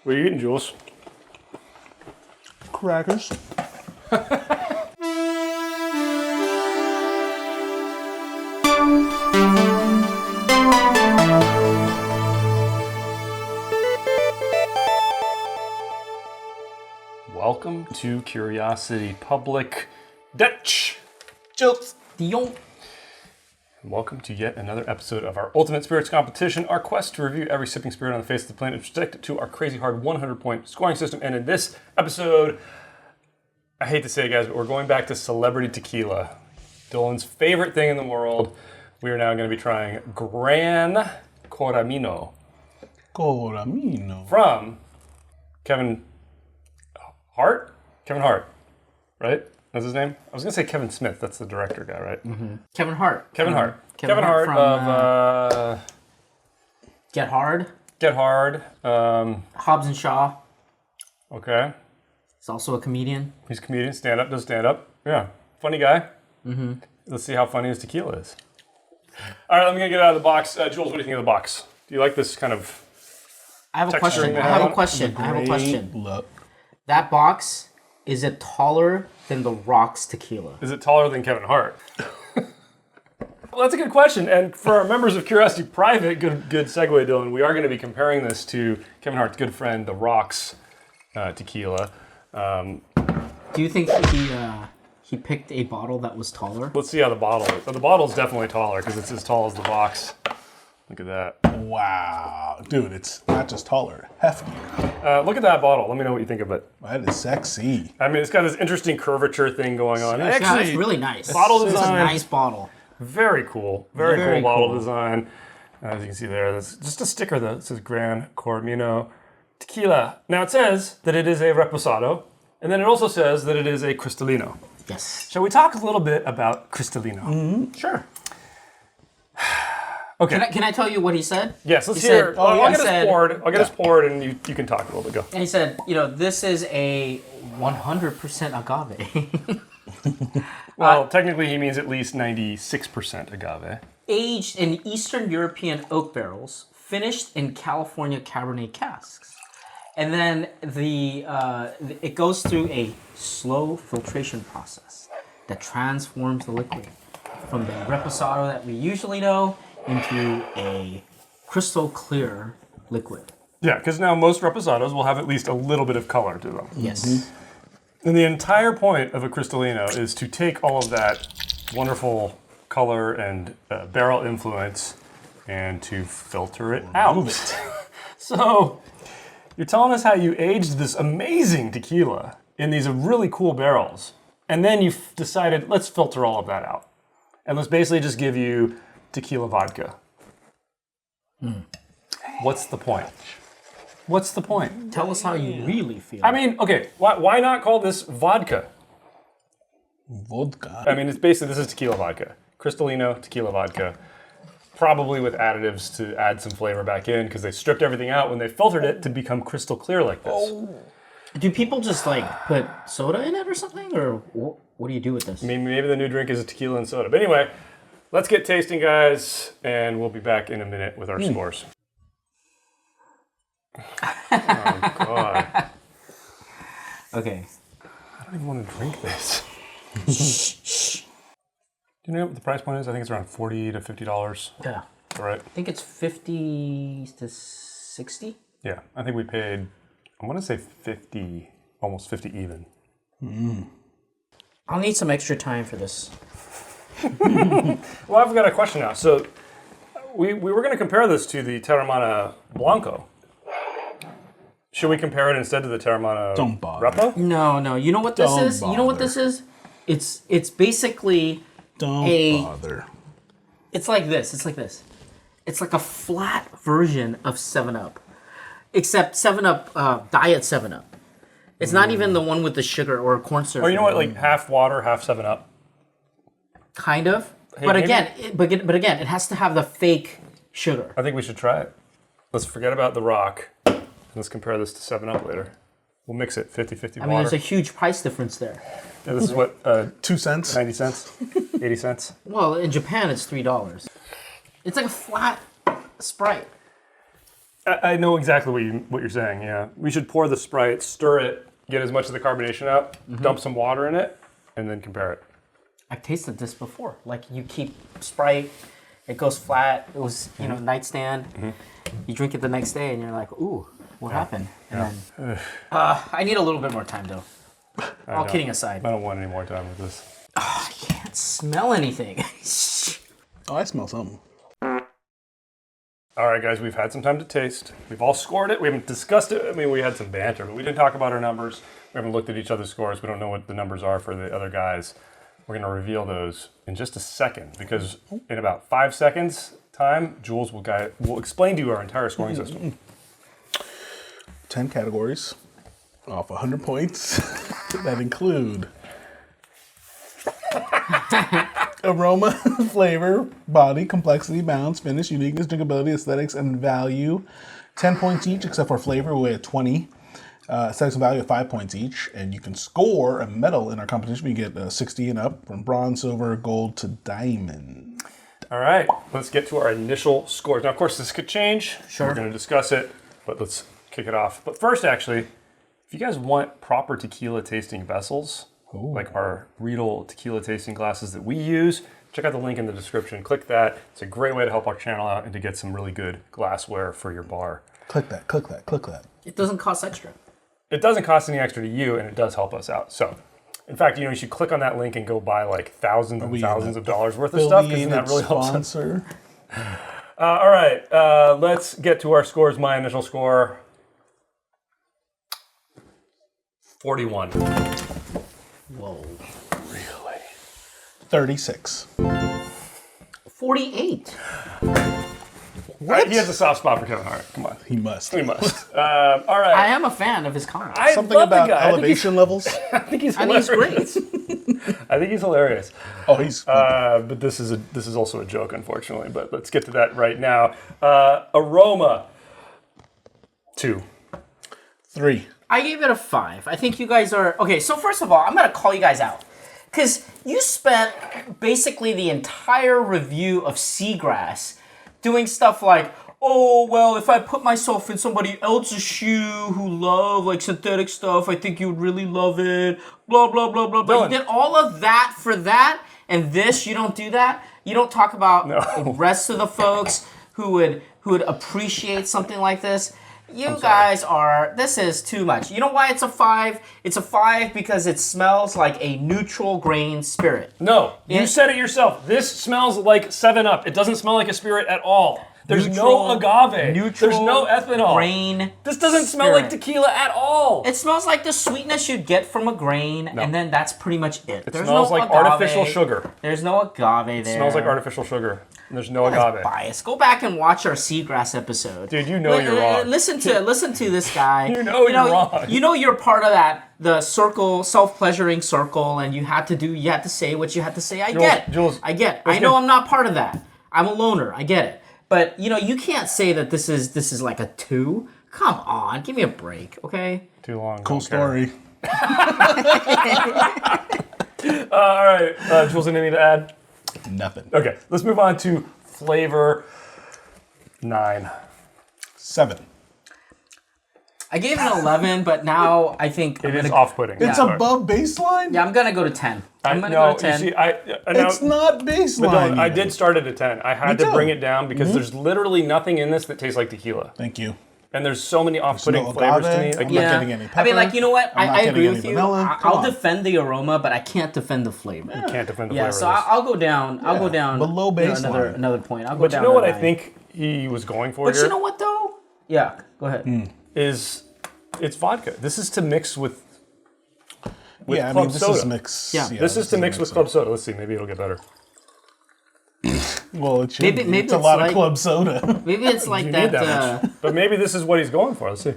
What are you eating, Jules? Crackers. Welcome to Curiosity Public Dutch. Jokes. And welcome to yet another episode of our Ultimate Spirits Competition, our quest to review every sipping spirit on the face of the planet and subject it to our crazy hard 100-point scoring system. And in this episode, I hate to say it, guys, but we're going back to celebrity tequila. Dylan's favorite thing in the world. We are now going to be trying Gran Coramino. Coramino. From Kevin Hart? Kevin Hart, right? That's his name? I was going to say Kevin Smith. That's the director guy, right? Mm-hmm. Kevin Hart. Kevin Hart. Kevin Hart from, of... Get Hard. Get Hard. Hobbs and Shaw. Okay. He's also a comedian. He's a comedian, does stand-up. Yeah. Funny guy. Mm-hmm. Let's see how funny his tequila is. All right, I'm going to get out of the box. Jules, what do you think of the box? Do you like this kind of I have a question. texturing I have a question. Look. That box, is it taller than the Rock's tequila? Is it taller than Kevin Hart? Well, that's a good question. And for our members of Curiosity Private, good segue, Dylan, we are going to be comparing this to Kevin Hart's good friend, The Rock's tequila. Do you think he picked a bottle that was taller? Let's see how the bottle is. The bottle's definitely taller because it's as tall as the box. Look at that. Wow. Dude, it's not just taller, heftier. Look at that bottle. Let me know what you think of it. That is sexy. I mean, it's got this interesting curvature thing going on. Yeah, it's really nice. Bottle It's design. a nice bottle. Very cool. Very cool bottle design. As you can see there, there's just a sticker that says Gran Coramino Tequila. Now it says that it is a reposado, and then it also says that it is a cristalino. Yes. Shall we talk a little bit about cristalino? Mm-hmm. Sure. Okay. Can I tell you what he said? Yes, let's He hear. said- I'll he get said- us poured. I'll get us poured, and you can talk a little bit. Go. And he said, this is a 100% agave. Well, technically, he means at least 96% agave. Aged in Eastern European oak barrels, finished in California Cabernet casks. And then it goes through a slow filtration process that transforms the liquid from the reposado that we usually know into a crystal clear liquid. Yeah, because now most reposados will have at least a little bit of color to them. Yes. Mm-hmm. And the entire point of a cristalino is to take all of that wonderful color and barrel influence and to filter it out. So you're telling us how you aged this amazing tequila in these really cool barrels, and then you decided, let's filter all of that out. And let's basically just give you tequila vodka. What's the point? What's the point? Tell us how you really feel. I mean, okay, why not call this vodka? Vodka. I mean, it's basically, this is tequila vodka. Cristalino tequila vodka. Probably with additives to add some flavor back in because they stripped everything out when they filtered it to become crystal clear like this. Do people just put soda in it or something? Or what do you do with this? I mean, maybe the new drink is a tequila and soda. But anyway, let's get tasting, guys, and we'll be back in a minute with our scores. Oh, God. Okay. I don't even want to drink this. Do you know what the price point is? I think it's around $40 to $50. Yeah. All right. I think it's 50 to 60. Yeah, I think we paid, I want to say 50, almost 50 even. I'll need some extra time for this. Well, I've got a question now. So we were going to compare this to the Terramana Blanco. Should we compare it instead to the Terramana Don't bother. Repo? No. You know what this Don't is? You know what bother. this is? It's basically Don't bother. It's like this. It's like a flat version of 7-Up. Except 7-Up, Diet 7-Up. It's not even the one with the sugar or corn syrup. Or you know what, like half water, half 7-Up? Kind of. Hey, but maybe- again, it has to have the fake sugar. I think we should try it. Let's forget about the rock. Let's compare this to 7-Up later. We'll mix it 50-50 water. I mean, there's a huge price difference there. Yeah, this is what, 2 cents. 90 cents? 80 cents? Well, in Japan, it's $3. It's like a flat Sprite. I know exactly what you're saying. Yeah, we should pour the Sprite, stir it, get as much of the carbonation out, dump some water in it, and then compare it. I've tasted this before. Like you keep Sprite, it goes flat. It was nightstand. You drink it the next day, and you're like, ooh, what happened? And then, I need a little bit more time though. All kidding aside. I don't want any more time with this. I can't smell anything. Oh, I smell something. All right, guys, we've had some time to taste. We've all scored it. We haven't discussed it. I mean, we had some banter, but we didn't talk about our numbers. We haven't looked at each other's scores. We don't know what the numbers are for the other guys. We're going to reveal those in just a second because in about 5 seconds time, Jules will explain to you our entire scoring system. 10 categories off 100 points that include aroma, flavor, body, complexity, balance, finish, uniqueness, drinkability, aesthetics, and value. 10 points each, except for flavor, we're at 20. Aesthetics and value at 5 points each. And you can score a medal in our competition. You get 60 and up, from bronze, silver, gold to diamond. All right, let's get to our initial scores. Now, of course, this could change. Sure. We're going to discuss it, but let's kick it off. But first, actually, if you guys want proper tequila tasting vessels, like our Riedel tequila tasting glasses that we use, check out the link in the description. Click that. It's a great way to help our channel out and to get some really good glassware for your bar. Click that, click that, click that. It doesn't cost extra. It doesn't cost any extra to you, and it does help us out. So, in fact, you should click on that link and go buy like thousands and thousands of dollars worth of stuff because that really helps us. All right, let's get to our scores. My initial score, 41. Whoa. Really? 36. 48. What? He has a soft spot for Kevin Hart. Come on. He must. He must. All right. I am a fan of his comments. I Something love about the guy. elevation levels. I think he's I think hilarious. he's great. I think he's hilarious. Oh, he's. But this is also a joke, unfortunately. But let's get to that right now. Aroma, 2. 3. I gave it a 5. I think you guys are... Okay, so first of all, I'm going to call you guys out. Because you spent basically the entire review of Seagrass doing stuff like, oh, well, if I put myself in somebody else's shoe who love like synthetic stuff, I think you would really love it, blah, blah, blah, blah, blah. You did all of that for that, and this, you don't do that? You don't talk about the rest of the folks who would appreciate something like this? You guys are, this is too much. You know why it's a 5? It's a 5 because it smells like a neutral grain spirit. No, you said it yourself. This smells like 7-Up. It doesn't smell like a spirit at all. There's no agave. There's no ethanol. Grain. This doesn't smell like tequila at all. It smells like the sweetness you'd get from a grain, and then that's pretty much it. It smells like artificial sugar. There's no agave there. It smells like artificial sugar. And there's no agave. Bias. Go back and watch our Seagrass episode. Dude, you know you're wrong. Listen to this guy. You know you're wrong. You know you're part of the circle, self-pleasuring circle, and you had to say what you had to say. I get it. I know I'm not part of that. I'm a loner. I get it. But you can't say that this is like a 2. Come on, give me a break, okay? Too long. Cool story. All right, Jules, anything to add? Nothing. Okay, let's move on to flavor. 9. 7. I gave it an 11, but now I think It is off-putting. It's above baseline? Yeah, I'm gonna go to 10. I'm gonna No, go to 10. you see, It's not baseline. But no, I did start it at 10. I had to too. bring it down because there's literally nothing in this that tastes like tequila. Thank you. And there's so many off-putting no flavors to me. agave. Like, I'm not getting any pepper. I mean, like, you know what? I'm not I getting agree any with you. vanilla. Come I'll on. defend the aroma, but I can't defend the flavor. you can't defend the Yeah, flavor so of this. I'll go down. I'll go down below baseline. another point. I'll go But down. you know what to I 9. think he was going for But here? you know what though? Yeah, go ahead. Is it's vodka. This is to mix with Yeah, I club mean, this soda. is mix. Yeah. This is to mix with club soda. Let's see, maybe it'll get better. Well, it should. Maybe it's a it's lot like- of club soda. Maybe it's like You that. need that much. But maybe this is what he's going for. Let's see.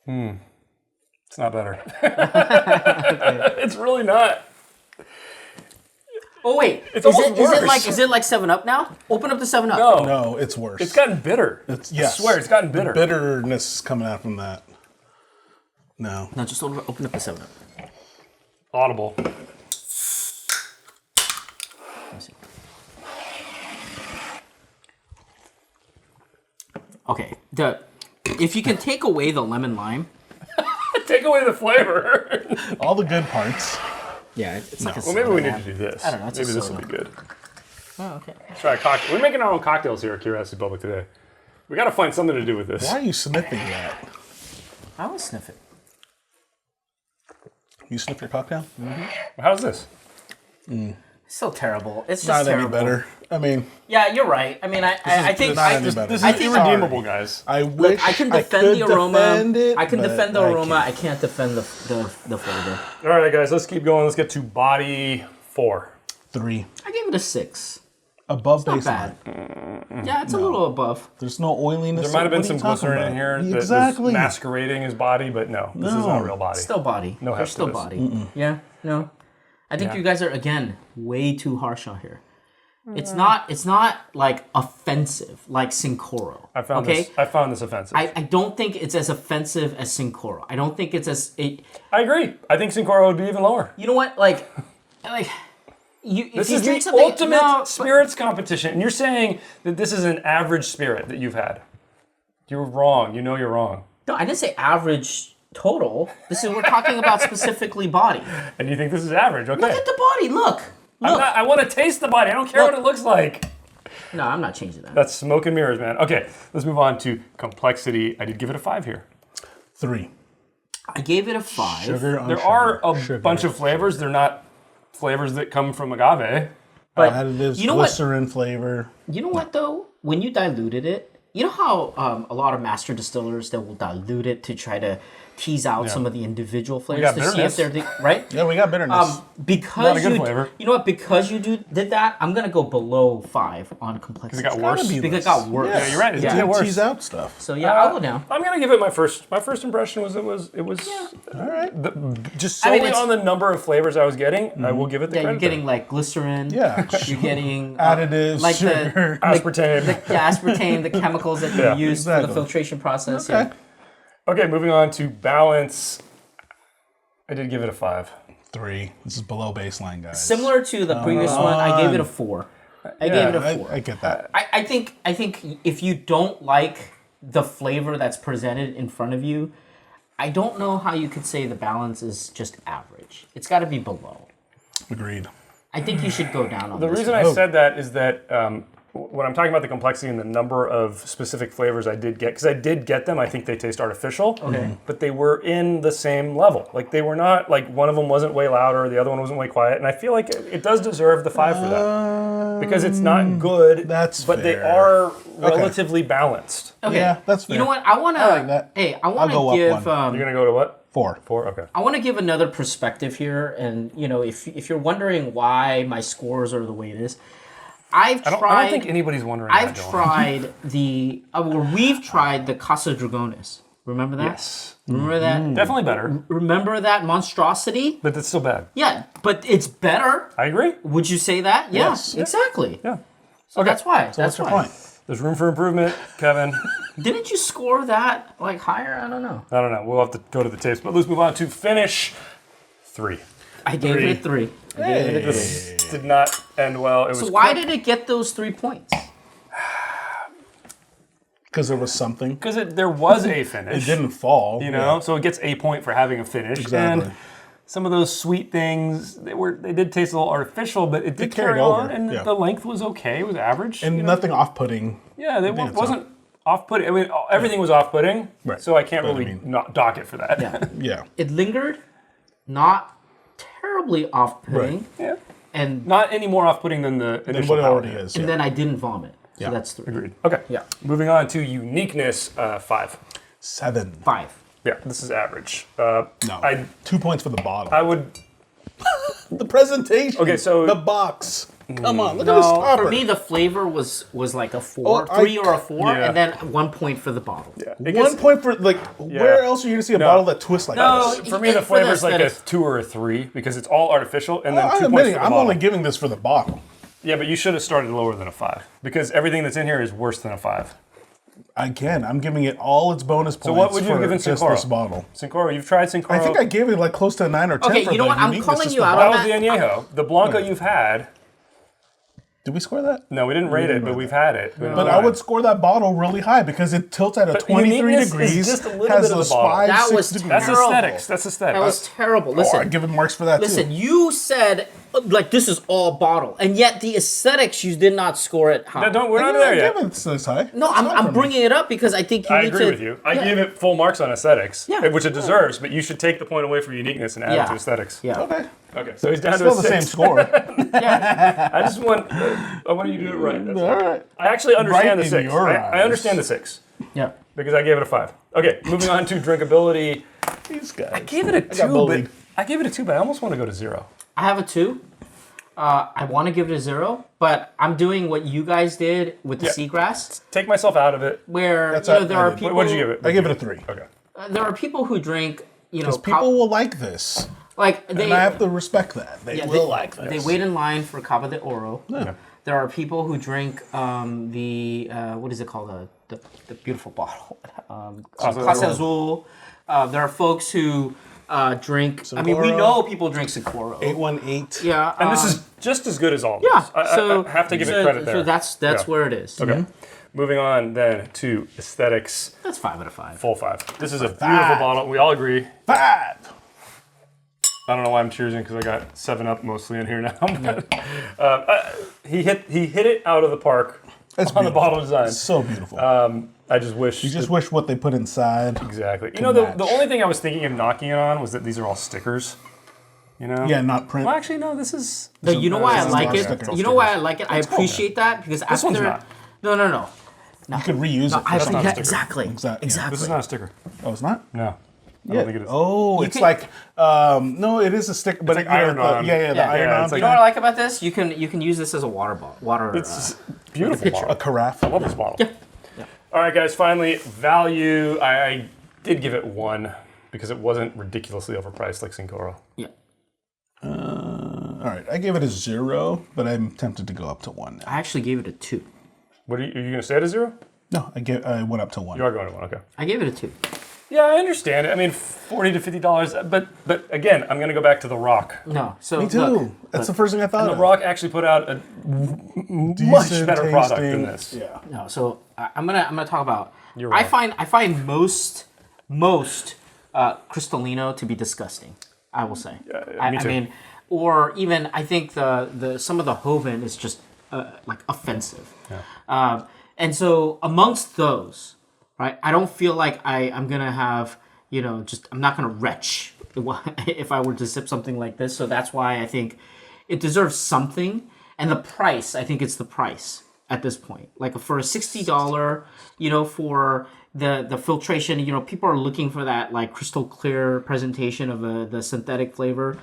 It's not better. It's really not. Oh wait, It's almost is it like 7-Up now? Open up the 7-Up. No. No, it's worse. It's gotten bitter. Yes. I swear, it's gotten bitter. Bitterness coming out from that. No. No, just open up the 7-Up. Audible. Let me see. Okay. If you can take away the lemon lime. Take away the flavor. All the good parts. Yeah, it's like a Well, maybe soda we need now. to do this. I don't know, it's a Maybe this will soda. be good. Oh, okay. Let's try a cocktail. We're making our own cocktails here at Curiosity Public today. We got to find something to do with this. Why are you sniffing that? I will sniff it. You sniff your cocktail? How's this? It's so terrible. It's just Not terrible. any better. I mean, Yeah, you're right. I mean, I think not any better. This I is think- irredeemable, guys. I wish I can defend could the aroma. defend it, I can but defend the I aroma. can't. I can't defend the flavor. All right, guys, let's keep going. Let's get to body 4. 3. I gave it a 6. Above Not baseline. bad. Yeah, it's a little above. There's no oiliness. There might have been What are some you talking glycerin in about? here that Exactly. was masquerading as body, but no, this is No. not real body. Still body. No They're heft still to this. body. Yeah. No. I think Yeah. you guys are again way too harsh on here. It's not like offensive like Sincoro. I found okay? this offensive. I don't think it's as offensive as Sincoro. I don't think it's as I agree. I think Sincoro would be even lower. you know what like you. This if you is drink the something- ultimate no, but- spirits competition, and you're saying that this is an average spirit that you've had. You're wrong. You know you're wrong. No, I didn't say average total. We're talking about specifically body. And you think this is average? Okay. Look at the body. Look. I want to taste the body. I don't care what it looks like. No, I'm not changing that. That's smoke and mirrors, man. Okay, let's move on to complexity. I did give it a 5 here. 3. I gave it a 5. Sugar on There sugar. are a Sugar. bunch of flavors. They're not flavors that come from agave. But Additives, you know what? glycerin flavor. You know what though? When you diluted it, you know how a lot of master distillers that will dilute it to try to tease out some of the individual flavors got to see if bitterness. they're right. Yeah, we got bitterness. Because Not a good you, flavor. you know what? Because you did that, I'm gonna go below 5 on complexity. It got Gotta worse. be because it less. got worse. Yeah, you're right. It Yeah. did get worse. Tease out stuff. So yeah, I'll go down. I'm gonna give it my first impression was it was All right. just I mean, solely it's- on the number of flavors I was getting. I will give it the Yeah, credit. you're getting like glycerin. Yeah. You're getting Additives, like sugar. aspartame. aspartame, the chemicals that you Yeah, use for exactly. the filtration process. Okay. Yeah. Okay, moving on to balance. I did give it a 5. 3. This is below baseline, guys. Similar to the previous one, I gave it a 4. I gave it a 4. I get that. I think if you don't like the flavor that's presented in front of you, I don't know how you could say the balance is just average. It's got to be below. Agreed. I think you should go down on The this reason one. I said that is that when I'm talking about the complexity and the number of specific flavors I did get, because I did get them, I think they taste artificial. Okay. But they were in the same level. Like they were not like one of them wasn't way louder, the other one wasn't way quiet, and I feel like it does deserve the 5 for that because it's not good. That's but they fair. are relatively balanced. Okay. Yeah, that's fair. You know what? I want to. I like that. Hey, I want go to up give. one. You're gonna go to what? 4. 4? Okay. I want to give another perspective here, and you know, if you're wondering why my scores are the way it is, I don't think anybody's wondering. I've that, Joel. tried the. We've tried the Casa Dragones. Remember that? Yes. Remember that? Definitely better, Remember that monstrosity? but it's still bad. Yeah, but it's better. I agree. Would you say that? Yeah, Yes. exactly. Yeah. So that's why. What's that's your why. point? There's room for improvement, Kevin. Didn't you score that like higher? I don't know. I don't know. We'll have to go to the tapes, but let's move on to finish 3. I gave it a 3. I gave it a 3. This did not end well. It was So why did it get those 3 points? Because there was something. because there was a finish. It didn't fall. You know, so it gets a point for having a finish. Exactly. And some of those sweet things, they did taste a little artificial, but it did carried carry on, over, and yeah. the length was okay. It was average. And you know? nothing off-putting. Yeah, it dance wasn't off-putting. I mean, everything was off-putting, Right. so I can't But I really mean- not dock it for that. Yeah. Yeah. It lingered, not terribly off-putting, Right. Yeah. and Not any more off-putting than the And initial what it already palate. is. and Yeah. then I didn't vomit. So Yeah. that's 3. Agreed. Okay. Yeah. Moving on to uniqueness, 5. 7. 5. Yeah, this is average. No. I 2 points for the bottle. I would. the presentation. Okay, so- the box. Come on, look at this No, topper. for me the flavor was like a 4, Oh, 3 or a 4, Yeah. and then 1 point for the bottle. Yeah. 1 point for like. Where else are you gonna see a bottle that twists like No, this? for me the For the flavor's like a aesthetics. 2 or a 3 because it's all artificial, and then 2 I'm points admitting, for the I'm bottle. only giving this for the bottle. Yeah, but you should have started lower than a 5 because everything that's in here is worse than a 5. Again, I'm giving it all its bonus points. So what would you for have given just Sincoro? this bottle? Sincoro, you've tried Sincoro. I think I gave it like close to a 9 or 10. Okay, for you know the what? I'm uniqueness, calling just you the out that on bottle. was the Añejo. The Blanco you've had. Do Did we score that? No, we didn't rate it, but we've had it. But I would score that bottle really high because it tilts at a 23 uniqueness is degrees. just a little has bit of those the bottle. 5, That 6 was degrees. That's terrible. aesthetics. That's aesthetics. That was terrible. Oh, Listen, I'd give him marks for that listen. too. You said like this is all bottle, and yet the aesthetics you did not score it high. No, we're not there yet. Give it this high. No, I'm bringing it up because I think you I need agree to. with you. I gave it full marks on aesthetics, Yeah. which it deserves, but you should take the point away from uniqueness and add it to aesthetics. Yeah. Okay. Okay, so he's down Still to the a same 6. score. I just want, I want you to do it right. That's all. All right. I actually understand Right the in 6. your I eyes. understand the 6 Yeah. because I gave it a 5. Okay, moving on to drinkability. These guys. I gave it a 2, bullied. but I almost want to go to 0. I have a 2. I want to give it a 0, but I'm doing what you guys did with the seagrass, Take myself out of it. where That's you know what there I are did. people. What did you give it? I give it a 3. Okay. There are people who drink, you know, Because people will like this. like they. And I have to respect that. They yeah, will like this. They wait in line for Cava de Oro. Yeah. There are people who drink the what is it called, the beautiful bottle, Casa Casa Azul. Azul. There are folks who drink. I mean, we Sapporo. know people drink Sapporo. 818. Yeah, And this is just as good as all of yeah. this. So I have to give so, it credit there. So that's Yeah. where it is. Okay. Moving on then to aesthetics, That's 5 out of 5. full 5. This is a beautiful bottle. We all agree. 5. I don't know why I'm cheersing because I got 7-Up mostly in here now. But, he hit it out of the park That's on the beautiful. bottle design. So beautiful. I just wish. you just wish what they put inside. Exactly. You could know, match. the only thing I was thinking of knocking it on was that these are all stickers. You know? Yeah, not print. Well, actually, no. This is. But you know why I is like not it? stickers. You know why I like it? I cool, appreciate that because This one's after. not. No. You could reuse it. I That's not a yeah, sticker. exactly. Exactly. Exactly. This is not a sticker. Oh, it's not? No. I don't think it is. Oh, it's can- like no, it is a stick, but like iron-on. Yeah, the Yeah. iron Yeah, on. it's like- You know what I like about this? You can use this as a water bottle. Water. It's beautiful pitcher. a bottle. carafe. I love this bottle. All right, guys. Finally, value. I did give it 1 because it wasn't ridiculously overpriced like Cincoro. Yeah. All right, I gave it a 0, but I'm tempted to go up to 1 now. I actually gave it a 2. What are you going to stay at a 0? No, I went up to 1. You are going to 1. Okay. I gave it a 2. Yeah, I understand it. I mean, $40 to $50, but again, I'm going to go back to The Rock. No. So Me too. look, That's the first thing I thought The of. Rock actually put out a much Decent better product tasting- than this. Yeah. no. So I'm gonna talk about. You're I right. find most crystallino to be disgusting. I will say. me I too. mean, or even I think the some of the Hoven is just like offensive. And so amongst those, right, I don't feel like I'm gonna have, you know, just I'm not gonna retch if I were to sip something like this. So that's why I think it deserves something. And the price, I think it's the price at this point. Like for a $60, you know, for the filtration, you know, people are looking for that like crystal clear presentation of the synthetic flavor.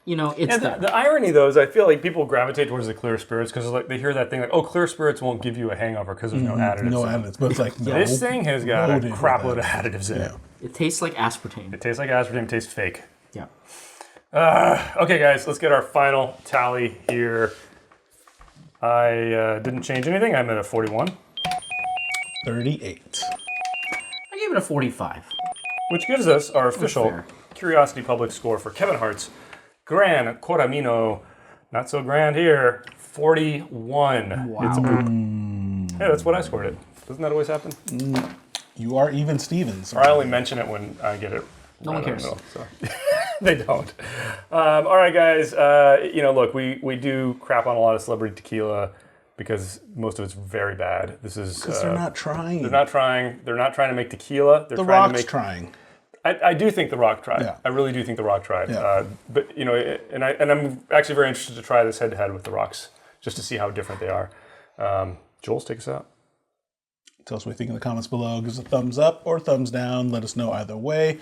You know, it's And that. the irony, though, is I feel like people gravitate towards the clear spirits because like they hear that thing like, "Oh, clear spirits won't give you a hangover because there's no additives." No in it. additives, but it's like no. This thing has got a loaded crap with load of additives in it. It tastes like aspartame. It tastes like aspartame. It tastes fake. Yeah. Okay, guys, let's get our final tally here. I didn't change anything. I'm at a 41, 38. I gave it a 45. which gives us our official fair. Curiosity Public score for Kevin Hart's Gran Coramino. Not so grand here. 41. Wow. Hey, that's what I scored it. Doesn't that always happen? You are even Stevens. Or I only mention it when I get it. No one right in cares. the middle, so. They don't. All right, guys. You know, look, we do crap on a lot of celebrity tequila because most of it's very bad. This is Because they're not trying. They're not trying. They're not trying to make tequila. They're The trying Rock's to make. trying. I do think The Rock tried. Yeah. I really do think The Rock tried. Yeah. But you know, and I'm actually very interested to try this head to head with The Rock's just to see how different they are. Jules, take us out. Tell us what you think in the comments below. Give us a thumbs up or thumbs down. Let us know either way.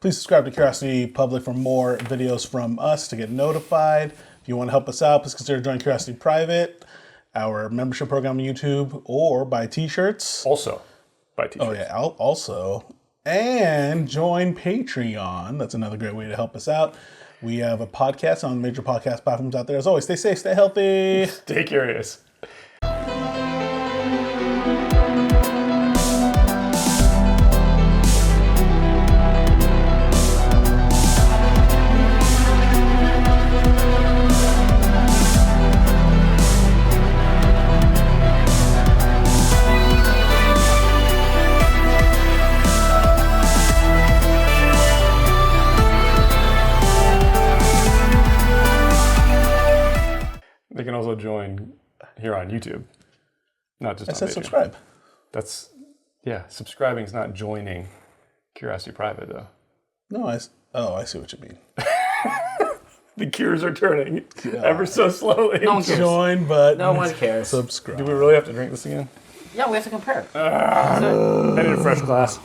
Please subscribe to Curiosity Public for more videos from us to get notified. If you want to help us out, please consider joining Curiosity Private, our membership program on YouTube, or buy t-shirts. Also, buy t-shirts. Oh yeah, also. And join Patreon. That's another great way to help us out. We have a podcast on major podcast platforms out there. As always, stay safe, stay healthy. Stay curious. They can also join here on YouTube, not just I on said Patreon. subscribe. That's, yeah, subscribing is not joining Curiosity Private, though. No, I see what you mean. The gears are turning ever so slowly. No one cares. Join button. No one cares. Subscribe. Do we really have to drink this again? Yeah, we have to compare. I need a fresh glass.